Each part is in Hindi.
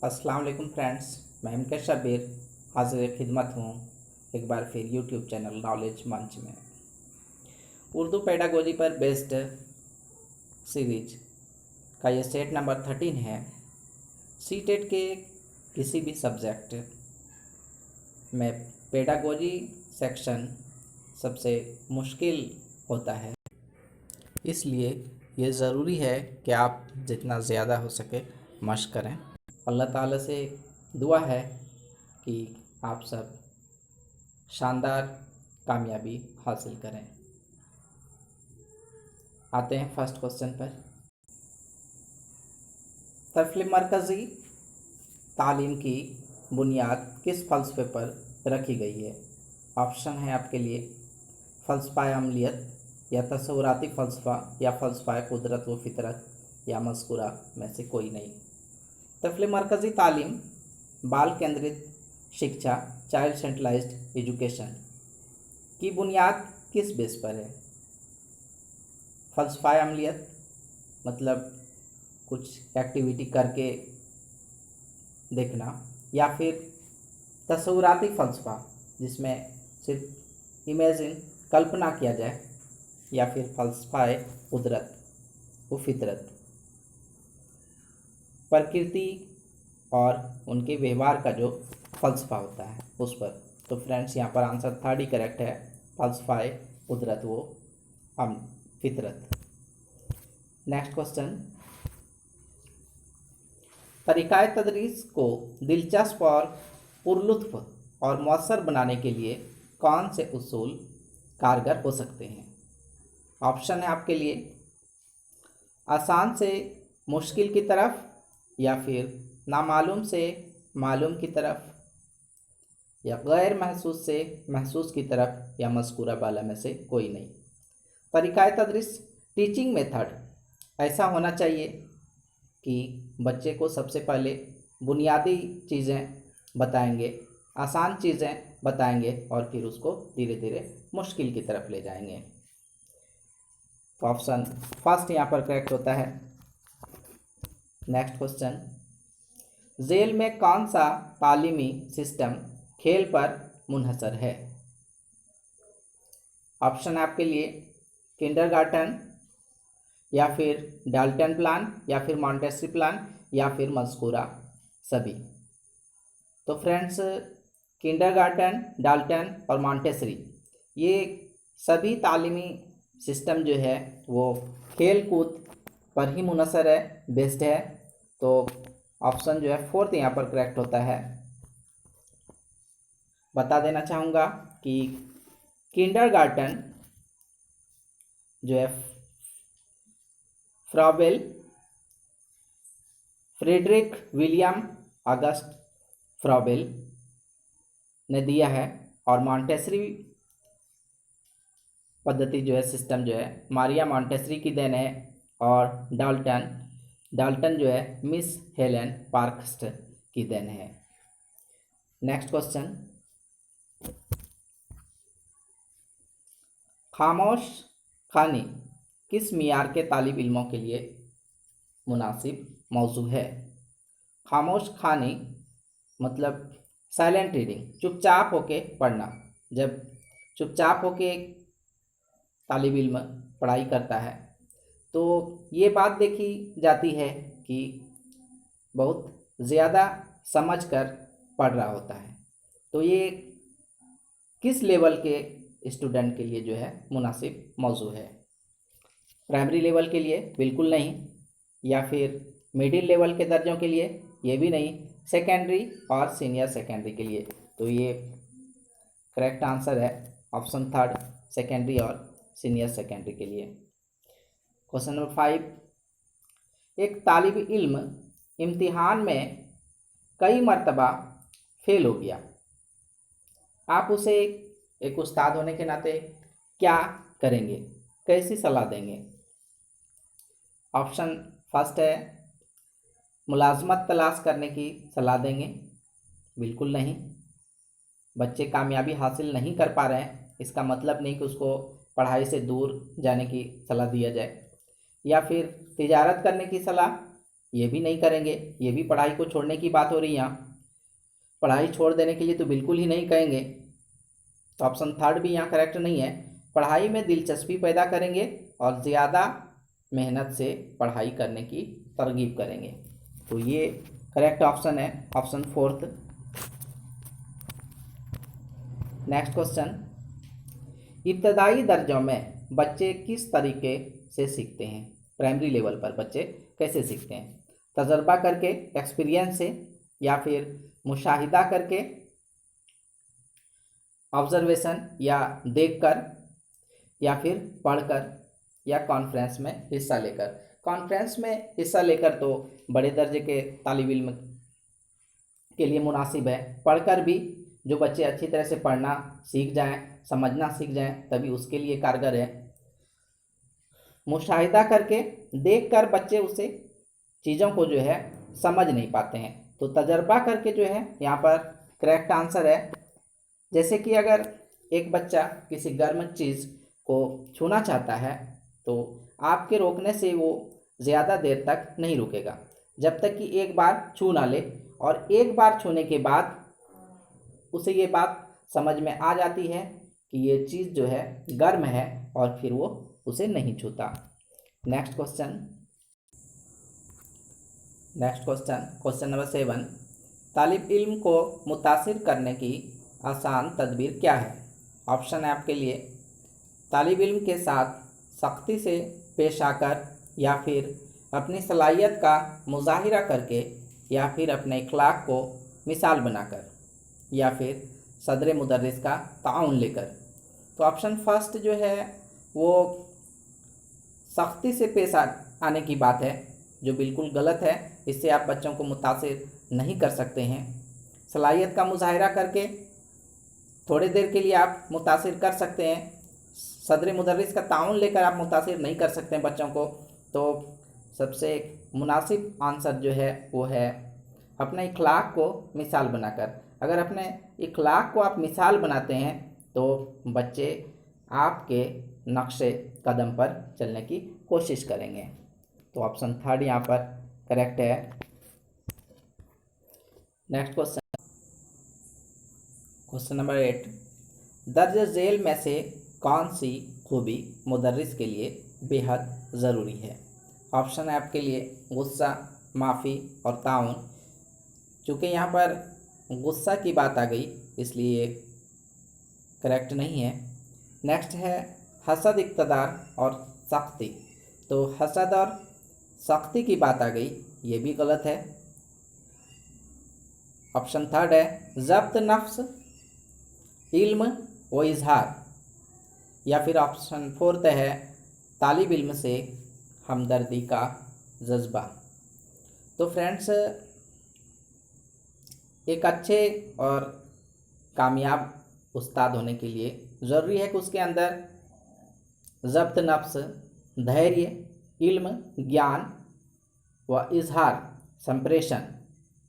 अस्सलाम वालेकुम फ्रेंड्स, मैं इनके शब्बीर हाजिर खिदमत हूँ एक बार फिर यूट्यूब चैनल नॉलेज मंच में। उर्दू पेडागोजी पर बेस्ड सीरीज का ये सेट नंबर 13 है। सीटेट के किसी भी सब्जेक्ट में पेडागोजी सेक्शन सबसे मुश्किल होता है, इसलिए ये ज़रूरी है कि आप जितना ज़्यादा हो सके मशक़ करें। अल्लाह ताला से दुआ है कि आप सब शानदार कामयाबी हासिल करें। आते हैं फर्स्ट क्वेश्चन पर। तफलीम मरकज़ी तालीम की बुनियाद किस फ़लसफ़े पर रखी गई है? ऑप्शन है आपके लिए फ़लसफ़ा अमलियत या तसव्वुराती फ़लसफ़ा या फ़लसफ़ा कुदरत व फ़ितरत या मज़कूरा में से कोई नहीं। तफलीम मरकज़ी तालीम बाल केंद्रित शिक्षा चाइल्ड सेंट्रलाइज्ड एजुकेशन की बुनियाद किस बेस पर है? फ़लसफ़ा अमलियत मतलब कुछ एक्टिविटी करके देखना, या फिर तसव्वुराती फ़लसफ़ा जिसमें सिर्फ इमेजिन कल्पना किया जाए, या फिर फ़लसफ़ा कुदरत व फितरत प्रकृति और उनके व्यवहार का जो फ़लसफ़ा होता है उस पर। तो फ्रेंड्स यहाँ पर आंसर थर्ड ही करेक्ट है, फ़लसफ़ा कुदरत व फितरत। नेक्स्ट क्वेश्चन, तरीक़ाए तदरीस को दिलचस्प और पुरलुत्फ़ और मौसर बनाने के लिए कौन से उसूल कारगर हो सकते हैं? ऑप्शन है आपके लिए आसान से मुश्किल की तरफ, या फिर नामालूम से मालूम की तरफ, या गैर महसूस से महसूस की तरफ, या मज़कूरा बाला में से कोई नहीं। तरीक़ाए तदरीस टीचिंग मेथड ऐसा होना चाहिए कि बच्चे को सबसे पहले बुनियादी चीज़ें बताएंगे, आसान चीज़ें बताएंगे और फिर उसको धीरे धीरे मुश्किल की तरफ ले जाएंगे। तो ऑप्शन फर्स्ट यहाँ पर करेक्ट होता है। नेक्स्ट क्वेश्चन, झेल में कौन सा तालीमी सिस्टम खेल पर मुनहसर है? ऑप्शन है आपके लिए किंडरगार्टन, या फिर डाल्टन प्लान, या फिर मॉन्टेसरी प्लान, या फिर मज़कूरा सभी। तो फ्रेंड्स, किंडरगार्टन, डाल्टन और मॉन्टेसरी ये सभी तालीमी सिस्टम जो है वो खेल कूद पर ही मुनहसर है, बेस्ड है। तो ऑप्शन जो है फोर्थ यहाँ पर करेक्ट होता है। बता देना चाहूँगा कि किंडरगार्टन जो है Froebel Friedrich William August Froebel ने दिया है, और मॉन्टेसरी पद्धति जो है सिस्टम जो है मारिया मॉन्टेसरी की देन है, और डाल्टन जो है मिस हेलेन पार्क्स्ट की देन है। नेक्स्ट क्वेश्चन, खामोश खानी किस मियार के तालिब इल्मों के लिए मुनासिब मौजू है? खामोश खानी मतलब साइलेंट रीडिंग, चुपचाप होके पढ़ना। जब चुपचाप होके तालिब इल्म पढ़ाई करता है तो ये बात देखी जाती है कि बहुत ज़्यादा समझकर पढ़ रहा होता है। तो ये किस लेवल के स्टूडेंट के लिए जो है मुनासिब मौजू है? प्राइमरी लेवल के लिए बिल्कुल नहीं, या फिर मिडिल लेवल के दर्जों के लिए ये भी नहीं, सेकेंडरी और सीनियर सेकेंडरी के लिए। तो ये करेक्ट आंसर है ऑप्शन थर्ड, सेकेंडरी और सीनियर सेकेंडरी के लिए। क्वेश्चन नंबर 5, एक तालिब इल्म इम्तिहान में कई मरतबा फेल हो गया, आप उसे एक उस्ताद होने के नाते क्या करेंगे, कैसी सलाह देंगे? ऑप्शन फर्स्ट है मुलाजमत तलाश करने की सलाह देंगे, बिल्कुल नहीं। बच्चे कामयाबी हासिल नहीं कर पा रहे हैं, इसका मतलब नहीं कि उसको पढ़ाई से दूर जाने की सलाह दिया जाए। या फिर तिजारत करने की सलाह, ये भी नहीं करेंगे, ये भी पढ़ाई को छोड़ने की बात हो रही है यहाँ। पढ़ाई छोड़ देने के लिए तो बिल्कुल ही नहीं कहेंगे, तो ऑप्शन थर्ड भी यहाँ करेक्ट नहीं है। पढ़ाई में दिलचस्पी पैदा करेंगे और ज़्यादा मेहनत से पढ़ाई करने की तरगीब करेंगे, तो ये करेक्ट ऑप्शन है, ऑप्शन फोर्थ। नेक्स्ट क्वेश्चन, इब्तदाई दर्जों में बच्चे किस तरीके से सीखते हैं? प्राइमरी लेवल पर बच्चे कैसे सीखते हैं? तजर्बा करके, एक्सपीरियंस से, या फिर मुशाहिदा करके, ऑब्जर्वेशन या देखकर, या फिर पढ़कर, या कॉन्फ्रेंस में हिस्सा लेकर। कॉन्फ्रेंस में हिस्सा लेकर तो बड़े दर्जे के तालिब इल्म के लिए मुनासिब है। पढ़कर भी जो बच्चे अच्छी तरह से पढ़ना सीख जाएं, समझना सीख जाएं, तभी उसके लिए कारगर है। मुशाहिदा करके, देखकर बच्चे उसे चीज़ों को जो है समझ नहीं पाते हैं, तो तजर्बा करके जो है यहाँ पर करेक्ट आंसर है। जैसे कि अगर एक बच्चा किसी गर्म चीज़ को छूना चाहता है तो आपके रोकने से वो ज़्यादा देर तक नहीं रुकेगा, जब तक कि एक बार छू ना ले, और एक बार छूने के बाद उसे ये बात समझ में आ जाती है कि ये चीज़ जो है गर्म है, और फिर वो उसे नहीं छूता। नेक्स्ट क्वेश्चन, क्वेश्चन नंबर 7, तालिब इल्म को मुतासिर करने की आसान तदबीर क्या है? ऑप्शन है आपके लिए, तालिब इल्म के साथ सख्ती से पेश आकर, या फिर अपनी सलाहियत का मुजाहिरा करके, या फिर अपने इखलाक को मिसाल बनाकर, या फिर सदर मुदर्रिस का ताउन लेकर। तो ऑप्शन फर्स्ट जो है वो सख्ती से पेश आने की बात है, जो बिल्कुल गलत है। इससे आप बच्चों को मुतासिर नहीं कर सकते हैं। सलाहियत का मुजाहिरा करके थोड़ी देर के लिए आप मुतासिर कर सकते हैं, सदर मुदर्रिस का ताउन लेकर आप मुतासिर नहीं कर सकते हैं बच्चों को। तो सबसे मुनासिब आंसर जो है वो है अपने इखलाक को मिसाल बनाकर। अगर अपने इखलाक को आप मिसाल बनाते हैं तो बच्चे आपके नक्शे कदम पर चलने की कोशिश करेंगे। तो ऑप्शन थर्ड यहाँ पर करेक्ट है। नेक्स्ट क्वेश्चन नंबर 8, दर्ज झेल में से कौन सी खूबी मुदर्रिस के लिए बेहद ज़रूरी है? ऑप्शन है आपके लिए गुस्सा, माफ़ी और ताउन। चूँकि यहाँ पर गुस्सा की बात आ गई इसलिए करेक्ट नहीं है। नेक्स्ट है हसद, इक़्तिदार और सख्ती। तो हसद और सख्ती की बात आ गई, ये भी गलत है। ऑप्शन थर्ड है ज़ब्त नफ्स, इल्म व इजहार, या फिर ऑप्शन फोर्थ है तालिब इल्म से हमदर्दी का जज्बा। तो फ्रेंड्स, एक अच्छे और कामयाब उस्ताद होने के लिए ज़रूरी है कि उसके अंदर ज़ब्त नफ्स, धैर्य, इल्म, ज्ञान व इजहार, संप्रेषण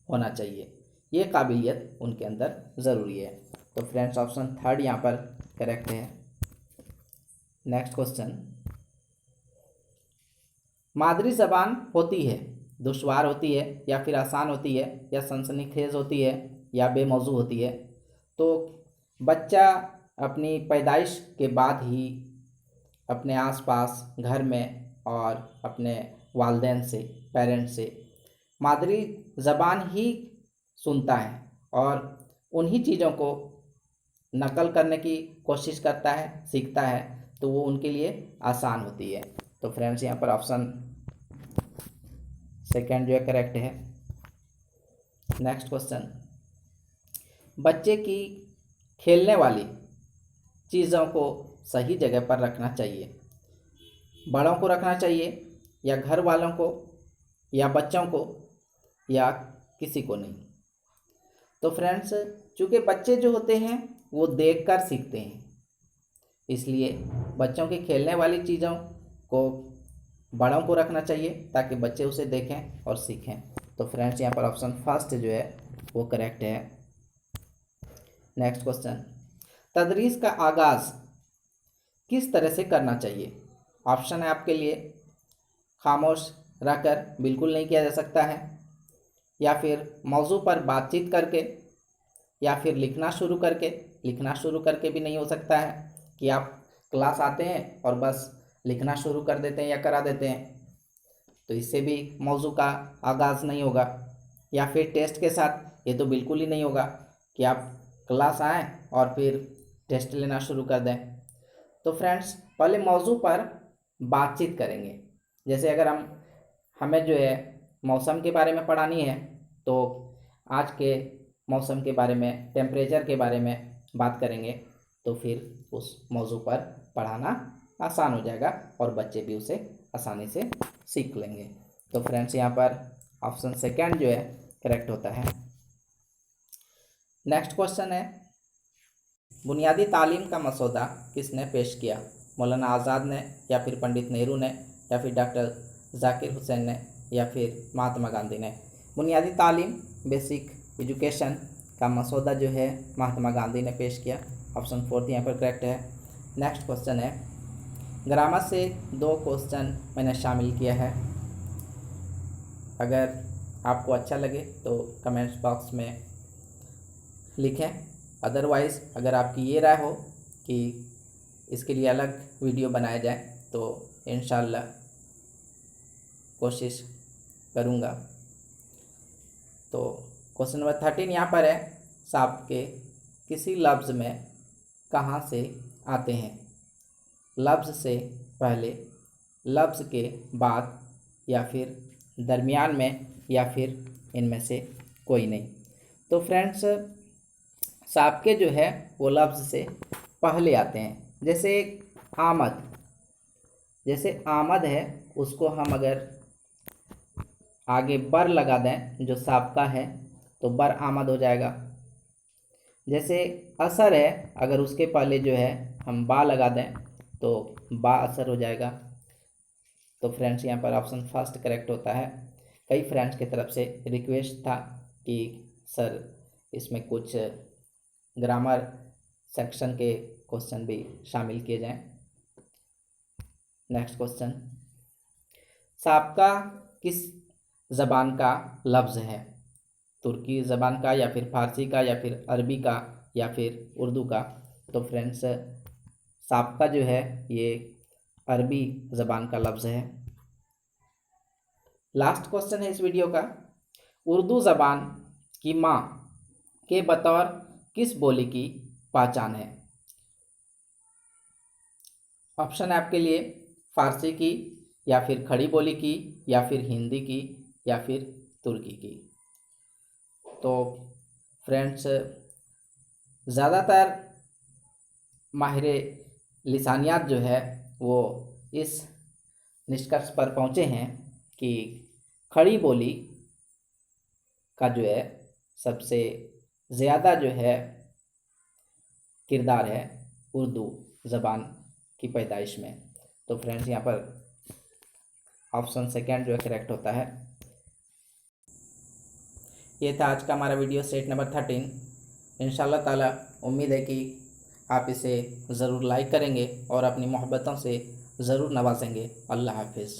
होना चाहिए। ये काबिलियत उनके अंदर ज़रूरी है। तो फ्रेंड्स, ऑप्शन थर्ड यहाँ पर करेक्ट है। नेक्स्ट क्वेश्चन, मादरी ज़बान होती है दुश्वार होती है, या फिर आसान होती है, या सनसनीखेज होती है, या बेमौजू होती है? तो बच्चा अपनी पैदाइश के बाद ही अपने आसपास, घर में और अपने वालिदैन से, पेरेंट्स से मादरी ज़बान ही सुनता है और उन्हीं चीज़ों को नकल करने की कोशिश करता है, सीखता है, तो वो उनके लिए आसान होती है। तो फ्रेंड्स, यहाँ पर ऑप्शन सेकंड जो है करेक्ट है। नेक्स्ट क्वेश्चन, बच्चे की खेलने वाली चीज़ों को सही जगह पर रखना चाहिए, बड़ों को रखना चाहिए, या घर वालों को, या बच्चों को, या किसी को नहीं? तो फ्रेंड्स, चूँकि बच्चे जो होते हैं वो देखकर सीखते हैं, इसलिए बच्चों की खेलने वाली चीज़ों को बड़ों को रखना चाहिए ताकि बच्चे उसे देखें और सीखें। तो फ्रेंड्स, यहाँ पर ऑप्शन फर्स्ट जो है वो करेक्ट है। नेक्स्ट क्वेश्चन, तदरीस का आगाज़ किस तरह से करना चाहिए? ऑप्शन है आपके लिए खामोश रहकर बिल्कुल नहीं किया जा सकता है, या फिर मौजू पर बातचीत करके, या फिर लिखना शुरू करके भी नहीं हो सकता है कि आप क्लास आते हैं और बस लिखना शुरू कर देते हैं या करा देते हैं, तो इससे भी मौजू का आगाज़ नहीं होगा। या फिर टेस्ट के साथ ये तो बिल्कुल ही नहीं होगा कि आप क्लास आएँ और फिर टेस्ट लेना शुरू कर दें। तो फ्रेंड्स, पहले मौजू पर बातचीत करेंगे। जैसे अगर हमें जो है मौसम के बारे में पढ़ानी है, तो आज के मौसम के बारे में, टेम्परेचर के बारे में बात करेंगे, तो फिर उस मौजू पर पढ़ाना आसान हो जाएगा और बच्चे भी उसे आसानी से सीख लेंगे। तो फ्रेंड्स, यहाँ पर ऑप्शन सेकंड जो है करेक्ट होता है। नेक्स्ट क्वेश्चन है, बुनियादी तालीम का मसौदा किसने पेश किया? मौलाना आज़ाद ने, या फिर पंडित नेहरू ने, या फिर डॉक्टर जाकिर हुसैन ने, या फिर महात्मा गांधी ने? बुनियादी तालीम, बेसिक एजुकेशन का मसौदा जो है महात्मा गांधी ने पेश किया। ऑप्शन फोर्थ यहाँ पर करेक्ट है। नेक्स्ट क्वेश्चन है, ग्रामर से 2 क्वेश्चन मैंने शामिल किया है। अगर आपको अच्छा लगे तो कमेंट्स बॉक्स में लिखें, अदरवाइज़ अगर आपकी ये राय हो कि इसके लिए अलग वीडियो बनाया जाए तो इंशाल्लाह कोशिश करूँगा। तो क्वेश्चन नंबर 13 यहाँ पर है, सांप के किसी लफ्ज़ में कहाँ से आते हैं? लफ्ज़ से पहले, लफ्ज़ के बाद, या फिर दरमियान में, या फिर इनमें से कोई नहीं। तो फ्रेंड्स, सांप के जो है वो लफ्ज़ से पहले आते हैं। जैसे आमद, जैसे आमद है, उसको हम अगर आगे बर लगा दें जो सांप का है, तो बर आमद हो जाएगा। जैसे असर है, अगर उसके पहले जो है हम बा लगा दें तो बा असर हो जाएगा। तो फ्रेंड्स, यहाँ पर ऑप्शन फर्स्ट करेक्ट होता है। कई फ्रेंड्स की तरफ से रिक्वेस्ट था कि सर इसमें कुछ ग्रामर सेक्शन के क्वेश्चन भी शामिल किए जाएं। नेक्स्ट क्वेश्चन, सांप का किस ज़बान का लफ्ज़ है? तुर्की ज़बान का, या फिर फारसी का, या फिर अरबी का, या फिर उर्दू का? तो फ्रेंड्स, सांप का जो है ये अरबी ज़बान का लफ्ज़ है। लास्ट क्वेश्चन है इस वीडियो का, उर्दू ज़बान की माँ के बतौर किस बोली की पहचान है? ऑप्शन है आपके लिए फारसी की, या फिर खड़ी बोली की, या फिर हिंदी की, या फिर तुर्की की। तो फ्रेंड्स, ज़्यादातर माहिर लिसानियात जो है वो इस निष्कर्ष पर पहुँचे हैं कि खड़ी बोली का जो है सबसे ज़्यादा जो है किरदार है उर्दू ज़बान की पैदाइश में। तो फ्रेंड्स, यहाँ पर ऑप्शन सेकंड जो है करेक्ट होता है। ये था आज का हमारा वीडियो सेट नंबर 13। इंशाल्लाह ताला उम्मीद है कि आप इसे ज़रूर लाइक करेंगे और अपनी मोहब्बतों से ज़रूर नवाजेंगे। अल्लाह हाफिज़।